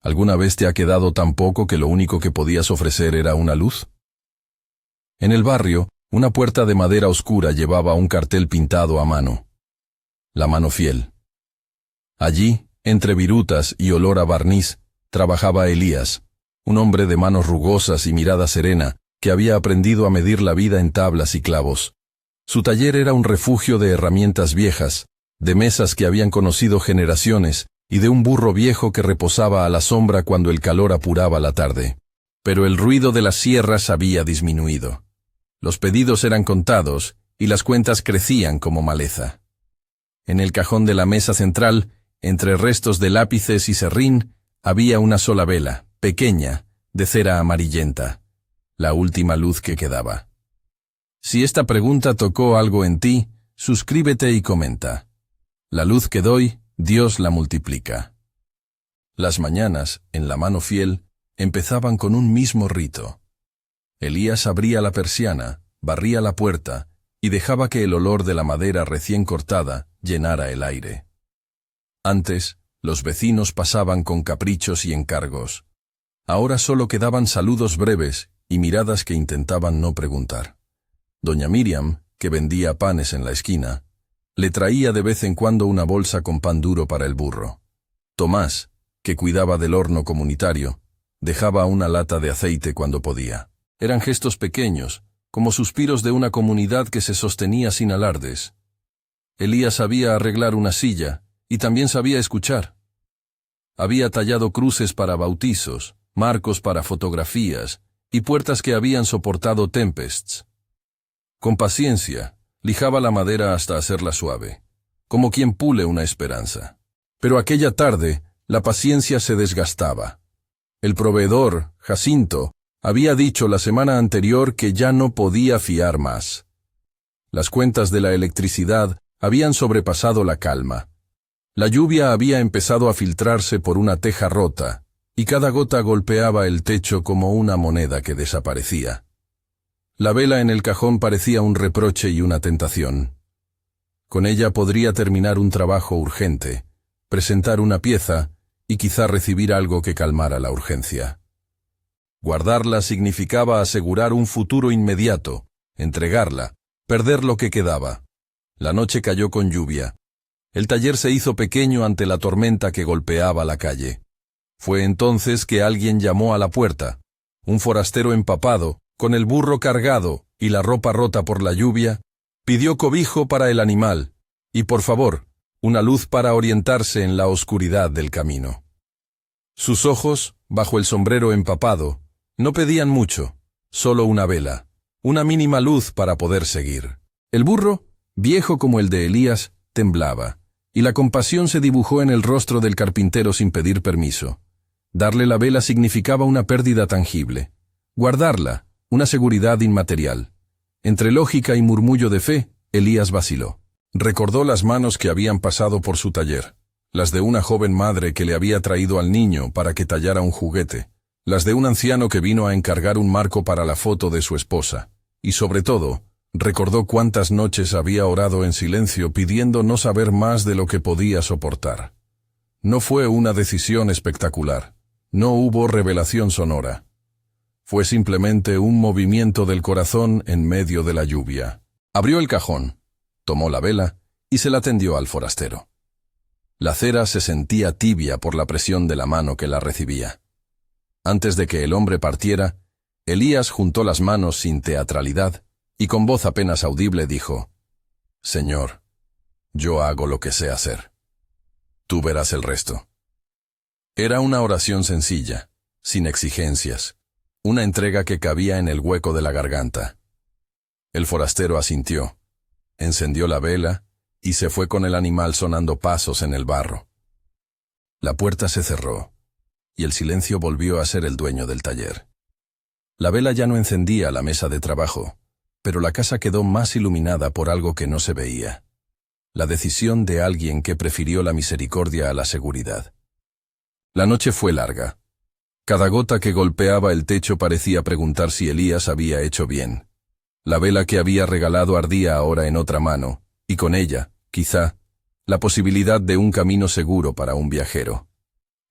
¿Alguna vez te ha quedado tan poco que lo único que podías ofrecer era una luz? En el barrio, una puerta de madera oscura llevaba un cartel pintado a mano. La mano fiel. Allí, entre virutas y olor a barniz, trabajaba Elías, un hombre de manos rugosas y mirada serena, que había aprendido a medir la vida en tablas y clavos. Su taller era un refugio de herramientas viejas, de mesas que habían conocido generaciones, y de un burro viejo que reposaba a la sombra cuando el calor apuraba la tarde. Pero el ruido de las sierras había disminuido. Los pedidos eran contados, y las cuentas crecían como maleza. En el cajón de la mesa central, entre restos de lápices y serrín, había una sola vela, pequeña, de cera amarillenta, la última luz que quedaba. Si esta pregunta tocó algo en ti, suscríbete y comenta. La luz que doy, Dios la multiplica. Las mañanas, en la mano fiel, empezaban con un mismo rito. Elías abría la persiana, barría la puerta, y dejaba que el olor de la madera recién cortada llenara el aire. Antes, los vecinos pasaban con caprichos y encargos. Ahora solo quedaban saludos breves y miradas que intentaban no preguntar. Doña Miriam, que vendía panes en la esquina, le traía de vez en cuando una bolsa con pan duro para el burro. Tomás, que cuidaba del horno comunitario, dejaba una lata de aceite cuando podía. Eran gestos pequeños, como suspiros de una comunidad que se sostenía sin alardes. Elías sabía arreglar una silla, y también sabía escuchar. Había tallado cruces para bautizos, marcos para fotografías, y puertas que habían soportado tempests. Con paciencia, lijaba la madera hasta hacerla suave, como quien pule una esperanza. Pero aquella tarde, la paciencia se desgastaba. El proveedor, Jacinto, había dicho la semana anterior que ya no podía fiar más. Las cuentas de la electricidad habían sobrepasado la calma. La lluvia había empezado a filtrarse por una teja rota, y cada gota golpeaba el techo como una moneda que desaparecía. La vela en el cajón parecía un reproche y una tentación. Con ella podría terminar un trabajo urgente, presentar una pieza y quizá recibir algo que calmara la urgencia. Guardarla significaba asegurar un futuro inmediato, entregarla, perder lo que quedaba. La noche cayó con lluvia. El taller se hizo pequeño ante la tormenta que golpeaba la calle. Fue entonces que alguien llamó a la puerta. Un forastero empapado, con el burro cargado y la ropa rota por la lluvia, pidió cobijo para el animal y, por favor, una luz para orientarse en la oscuridad del camino. Sus ojos, bajo el sombrero empapado, no pedían mucho, solo una vela, una mínima luz para poder seguir. El burro, viejo como el de Elías, temblaba, y la compasión se dibujó en el rostro del carpintero sin pedir permiso. Darle la vela significaba una pérdida tangible. Guardarla, una seguridad inmaterial. Entre lógica y murmullo de fe, Elías vaciló. Recordó las manos que habían pasado por su taller, las de una joven madre que le había traído al niño para que tallara un juguete, las de un anciano que vino a encargar un marco para la foto de su esposa, y sobre todo, recordó cuántas noches había orado en silencio pidiendo no saber más de lo que podía soportar. No fue una decisión espectacular, no hubo revelación sonora. Fue simplemente un movimiento del corazón en medio de la lluvia. Abrió el cajón, tomó la vela y se la tendió al forastero. La cera se sentía tibia por la presión de la mano que la recibía. Antes de que el hombre partiera, Elías juntó las manos sin teatralidad y con voz apenas audible dijo: «Señor, yo hago lo que sé hacer. Tú verás el resto». Era una oración sencilla, sin exigencias, una entrega que cabía en el hueco de la garganta. El forastero asintió, encendió la vela y se fue con el animal sonando pasos en el barro. La puerta se cerró, y el silencio volvió a ser el dueño del taller. La vela ya no encendía la mesa de trabajo, pero la casa quedó más iluminada por algo que no se veía. La decisión de alguien que prefirió la misericordia a la seguridad. La noche fue larga. Cada gota que golpeaba el techo parecía preguntar si Elías había hecho bien. La vela que había regalado ardía ahora en otra mano, y con ella, quizá, la posibilidad de un camino seguro para un viajero.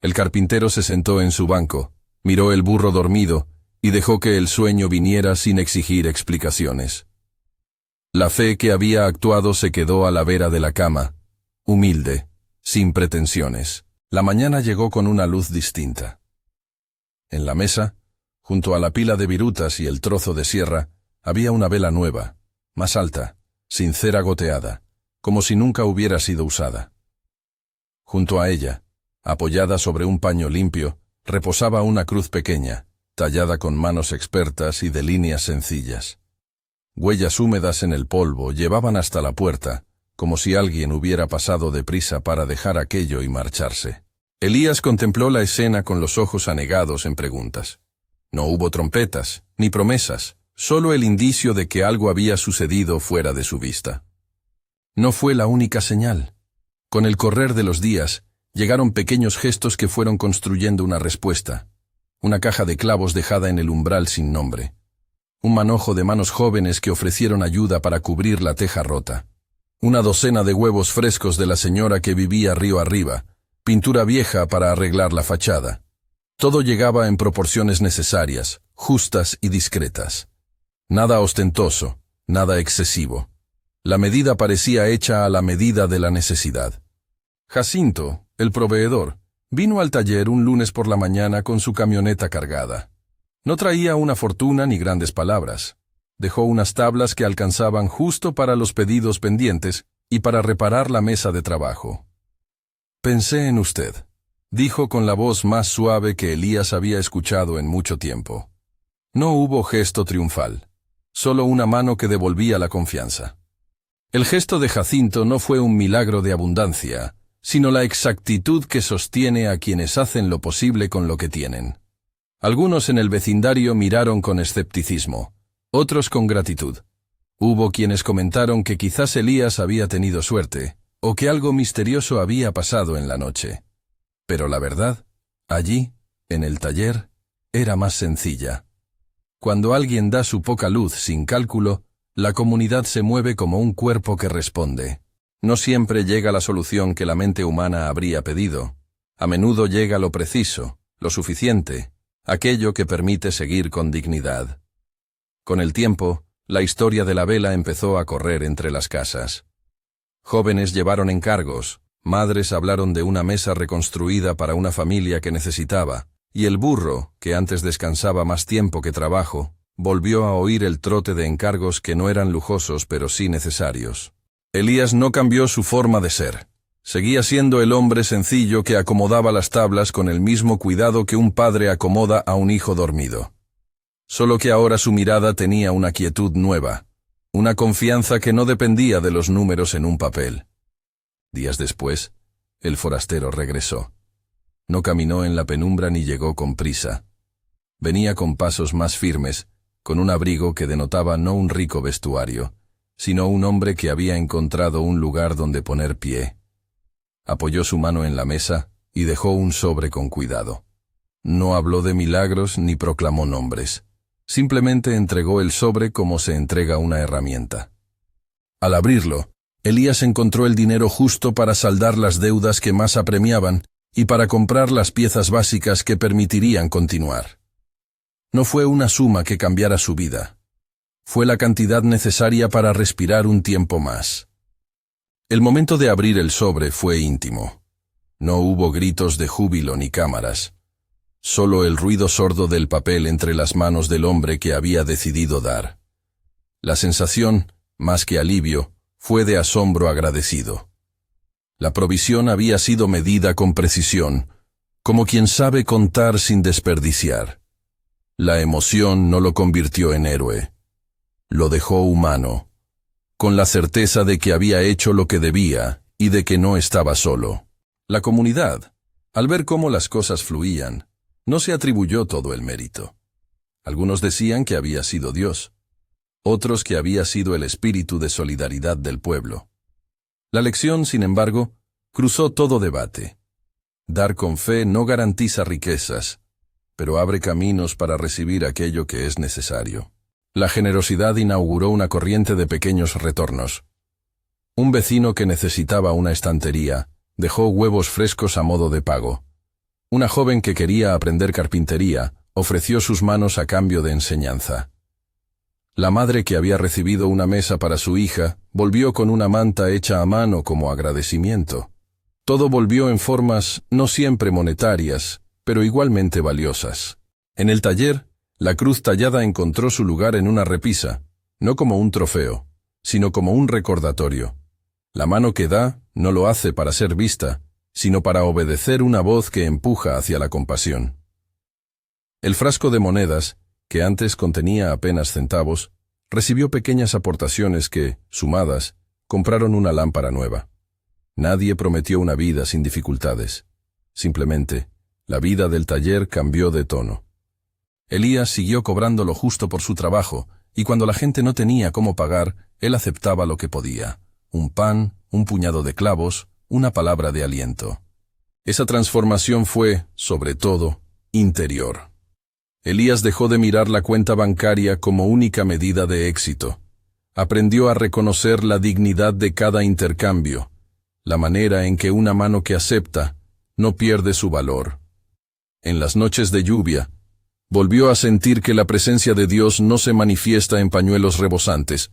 El carpintero se sentó en su banco, miró el burro dormido y dejó que el sueño viniera sin exigir explicaciones. La fe que había actuado se quedó a la vera de la cama, humilde, sin pretensiones. La mañana llegó con una luz distinta. En la mesa, junto a la pila de virutas y el trozo de sierra, había una vela nueva, más alta, sin cera goteada, como si nunca hubiera sido usada. Junto a ella, apoyada sobre un paño limpio, reposaba una cruz pequeña, tallada con manos expertas y de líneas sencillas. Huellas húmedas en el polvo llevaban hasta la puerta, como si alguien hubiera pasado deprisa para dejar aquello y marcharse. Elías contempló la escena con los ojos anegados en preguntas. No hubo trompetas, ni promesas, solo el indicio de que algo había sucedido fuera de su vista. No fue la única señal. Con el correr de los días, llegaron pequeños gestos que fueron construyendo una respuesta. Una caja de clavos dejada en el umbral sin nombre. Un manojo de manos jóvenes que ofrecieron ayuda para cubrir la teja rota. Una docena de huevos frescos de la señora que vivía río arriba, pintura vieja para arreglar la fachada. Todo llegaba en proporciones necesarias, justas y discretas. Nada ostentoso, nada excesivo. La medida parecía hecha a la medida de la necesidad. Jacinto, el proveedor, vino al taller un lunes por la mañana con su camioneta cargada. No traía una fortuna ni grandes palabras. Dejó unas tablas que alcanzaban justo para los pedidos pendientes y para reparar la mesa de trabajo. «Pensé en usted», dijo con la voz más suave que Elías había escuchado en mucho tiempo. No hubo gesto triunfal, solo una mano que devolvía la confianza. El gesto de Jacinto no fue un milagro de abundancia, sino la exactitud que sostiene a quienes hacen lo posible con lo que tienen. Algunos en el vecindario miraron con escepticismo, otros con gratitud. Hubo quienes comentaron que quizás Elías había tenido suerte, o que algo misterioso había pasado en la noche. Pero la verdad, allí, en el taller, era más sencilla. Cuando alguien da su poca luz sin cálculo, la comunidad se mueve como un cuerpo que responde. No siempre llega la solución que la mente humana habría pedido. A menudo llega lo preciso, lo suficiente, aquello que permite seguir con dignidad. Con el tiempo, la historia de la vela empezó a correr entre las casas. Jóvenes llevaron encargos, madres hablaron de una mesa reconstruida para una familia que necesitaba, y el burro, que antes descansaba más tiempo que trabajo, volvió a oír el trote de encargos que no eran lujosos pero sí necesarios. Elías no cambió su forma de ser. Seguía siendo el hombre sencillo que acomodaba las tablas con el mismo cuidado que un padre acomoda a un hijo dormido. Solo que ahora su mirada tenía una quietud nueva, una confianza que no dependía de los números en un papel. Días después, el forastero regresó. No caminó en la penumbra ni llegó con prisa. Venía con pasos más firmes, con un abrigo que denotaba no un rico vestuario, sino un hombre que había encontrado un lugar donde poner pie. Apoyó su mano en la mesa y dejó un sobre con cuidado. No habló de milagros ni proclamó nombres. Simplemente entregó el sobre como se entrega una herramienta. Al abrirlo, Elías encontró el dinero justo para saldar las deudas que más apremiaban y para comprar las piezas básicas que permitirían continuar. No fue una suma que cambiara su vida. Fue la cantidad necesaria para respirar un tiempo más. El momento de abrir el sobre fue íntimo. No hubo gritos de júbilo ni cámaras. Solo el ruido sordo del papel entre las manos del hombre que había decidido dar. La sensación, más que alivio, fue de asombro agradecido. La provisión había sido medida con precisión, como quien sabe contar sin desperdiciar. La emoción no lo convirtió en héroe. Lo dejó humano, con la certeza de que había hecho lo que debía y de que no estaba solo. La comunidad, al ver cómo las cosas fluían, no se atribuyó todo el mérito. Algunos decían que había sido Dios, otros que había sido el espíritu de solidaridad del pueblo. La lección, sin embargo, cruzó todo debate. Dar con fe no garantiza riquezas, pero abre caminos para recibir aquello que es necesario. La generosidad inauguró una corriente de pequeños retornos. Un vecino que necesitaba una estantería dejó huevos frescos a modo de pago. Una joven que quería aprender carpintería ofreció sus manos a cambio de enseñanza. La madre, que había recibido una mesa para su hija, volvió con una manta hecha a mano como agradecimiento. Todo volvió en formas no siempre monetarias, pero igualmente valiosas. En el taller, la cruz tallada encontró su lugar en una repisa, no como un trofeo, sino como un recordatorio. La mano que da no lo hace para ser vista, sino para obedecer una voz que empuja hacia la compasión. El frasco de monedas, que antes contenía apenas centavos, recibió pequeñas aportaciones que, sumadas, compraron una lámpara nueva. Nadie prometió una vida sin dificultades. Simplemente, la vida del taller cambió de tono. Elías siguió cobrando lo justo por su trabajo, y cuando la gente no tenía cómo pagar, él aceptaba lo que podía: un pan, un puñado de clavos, una palabra de aliento. Esa transformación fue, sobre todo, interior. Elías dejó de mirar la cuenta bancaria como única medida de éxito. Aprendió a reconocer la dignidad de cada intercambio, la manera en que una mano que acepta no pierde su valor. En las noches de lluvia, volvió a sentir que la presencia de Dios no se manifiesta en pañuelos rebosantes,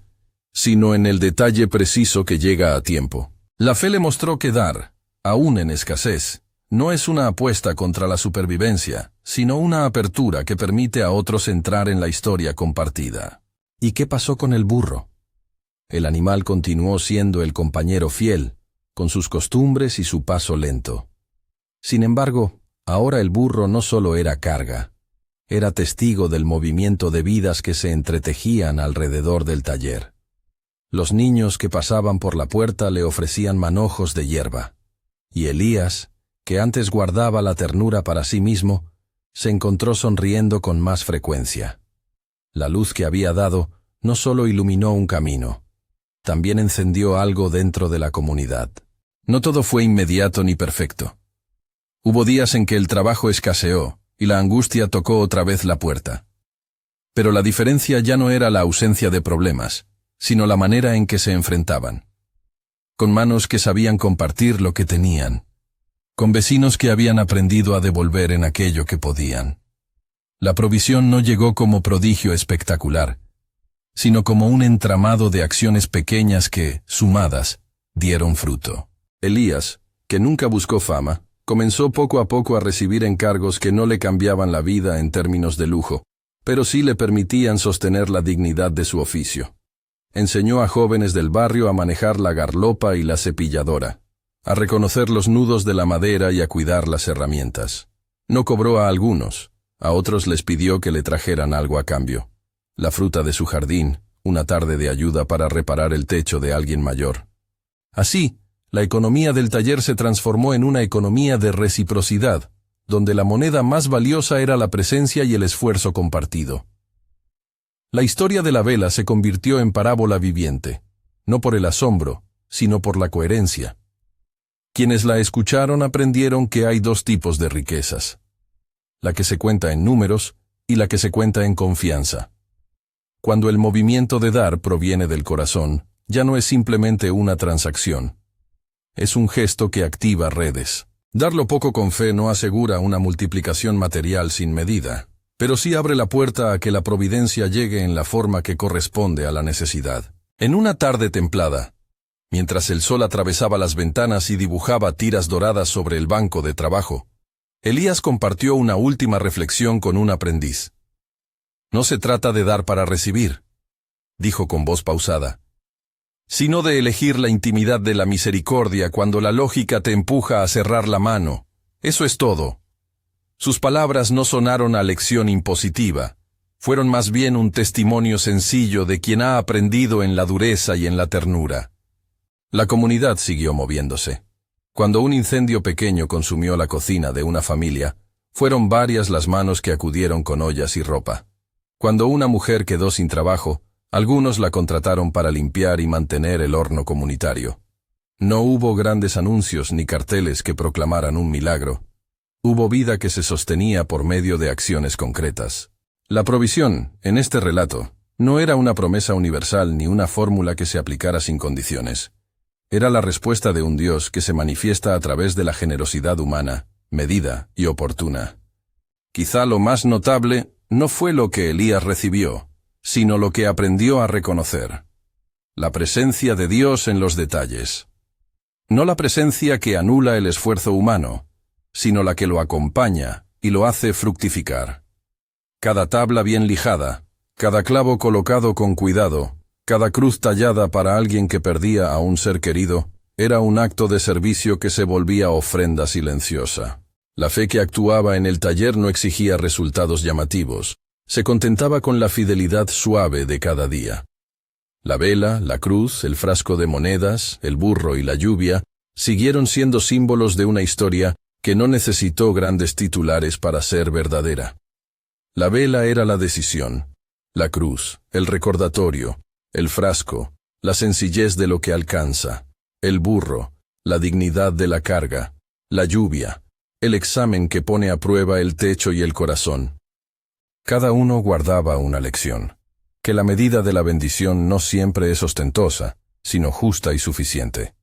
sino en el detalle preciso que llega a tiempo. La fe le mostró que dar, aún en escasez, no es una apuesta contra la supervivencia, sino una apertura que permite a otros entrar en la historia compartida. ¿Y qué pasó con el burro? El animal continuó siendo el compañero fiel, con sus costumbres y su paso lento. Sin embargo, ahora el burro no solo era carga, era testigo del movimiento de vidas que se entretejían alrededor del taller. Los niños que pasaban por la puerta le ofrecían manojos de hierba, y Elías, que antes guardaba la ternura para sí mismo, se encontró sonriendo con más frecuencia. La luz que había dado no solo iluminó un camino, también encendió algo dentro de la comunidad. No todo fue inmediato ni perfecto. Hubo días en que el trabajo escaseó y la angustia tocó otra vez la puerta. Pero la diferencia ya no era la ausencia de problemas, sino la manera en que se enfrentaban. Con manos que sabían compartir lo que tenían, con vecinos que habían aprendido a devolver en aquello que podían. La provisión no llegó como prodigio espectacular, sino como un entramado de acciones pequeñas que, sumadas, dieron fruto. Elías, que nunca buscó fama, comenzó poco a poco a recibir encargos que no le cambiaban la vida en términos de lujo, pero sí le permitían sostener la dignidad de su oficio. Enseñó a jóvenes del barrio a manejar la garlopa y la cepilladora, a reconocer los nudos de la madera y a cuidar las herramientas. No cobró a algunos, a otros les pidió que le trajeran algo a cambio: la fruta de su jardín, una tarde de ayuda para reparar el techo de alguien mayor. Así, la economía del taller se transformó en una economía de reciprocidad, donde la moneda más valiosa era la presencia y el esfuerzo compartido. La historia de la vela se convirtió en parábola viviente, no por el asombro, sino por la coherencia. Quienes la escucharon aprendieron que hay dos tipos de riquezas: la que se cuenta en números y la que se cuenta en confianza. Cuando el movimiento de dar proviene del corazón, ya no es simplemente una transacción. Es un gesto que activa redes. Darlo poco con fe no asegura una multiplicación material sin medida, pero sí abre la puerta a que la providencia llegue en la forma que corresponde a la necesidad. En una tarde templada, mientras el sol atravesaba las ventanas y dibujaba tiras doradas sobre el banco de trabajo, Elías compartió una última reflexión con un aprendiz. No se trata de dar para recibir, dijo con voz pausada, sino de elegir la intimidad de la misericordia cuando la lógica te empuja a cerrar la mano. Eso es todo. Sus palabras no sonaron a lección impositiva, fueron más bien un testimonio sencillo de quien ha aprendido en la dureza y en la ternura. La comunidad siguió moviéndose. Cuando un incendio pequeño consumió la cocina de una familia, fueron varias las manos que acudieron con ollas y ropa. Cuando una mujer quedó sin trabajo, algunos la contrataron para limpiar y mantener el horno comunitario. No hubo grandes anuncios ni carteles que proclamaran un milagro. Hubo vida que se sostenía por medio de acciones concretas. La provisión, en este relato, no era una promesa universal ni una fórmula que se aplicara sin condiciones. Era la respuesta de un Dios que se manifiesta a través de la generosidad humana, medida y oportuna. Quizá lo más notable no fue lo que Elías recibió, sino lo que aprendió a reconocer: la presencia de Dios en los detalles. No la presencia que anula el esfuerzo humano, sino la que lo acompaña y lo hace fructificar. Cada tabla bien lijada, cada clavo colocado con cuidado, cada cruz tallada para alguien que perdía a un ser querido, era un acto de servicio que se volvía ofrenda silenciosa. La fe que actuaba en el taller no exigía resultados llamativos, se contentaba con la fidelidad suave de cada día. La vela, la cruz, el frasco de monedas, el burro y la lluvia siguieron siendo símbolos de una historia que no necesitó grandes titulares para ser verdadera. La vela era la decisión, la cruz, el recordatorio, el frasco, la sencillez de lo que alcanza, el burro, la dignidad de la carga, la lluvia, el examen que pone a prueba el techo y el corazón. Cada uno guardaba una lección, que la medida de la bendición no siempre es ostentosa, sino justa y suficiente.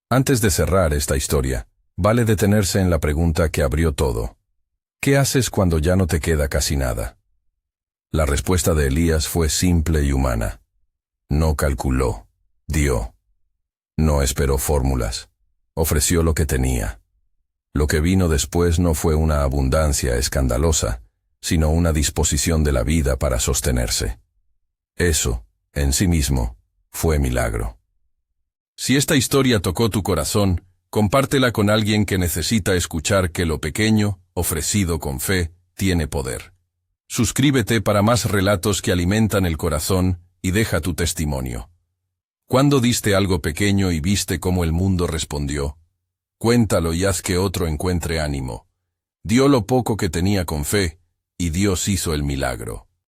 Antes de cerrar esta historia, vale detenerse en la pregunta que abrió todo. ¿Qué haces cuando ya no te queda casi nada? La respuesta de Elías fue simple y humana. No calculó, dio. No esperó fórmulas, ofreció lo que tenía. Lo que vino después no fue una abundancia escandalosa, sino una disposición de la vida para sostenerse. Eso, en sí mismo, fue milagro. Si esta historia tocó tu corazón, compártela con alguien que necesita escuchar que lo pequeño, ofrecido con fe, tiene poder. Suscríbete para más relatos que alimentan el corazón y deja tu testimonio. ¿Cuándo diste algo pequeño y viste cómo el mundo respondió? Cuéntalo y haz que otro encuentre ánimo. Dio lo poco que tenía con fe, y Dios hizo el milagro.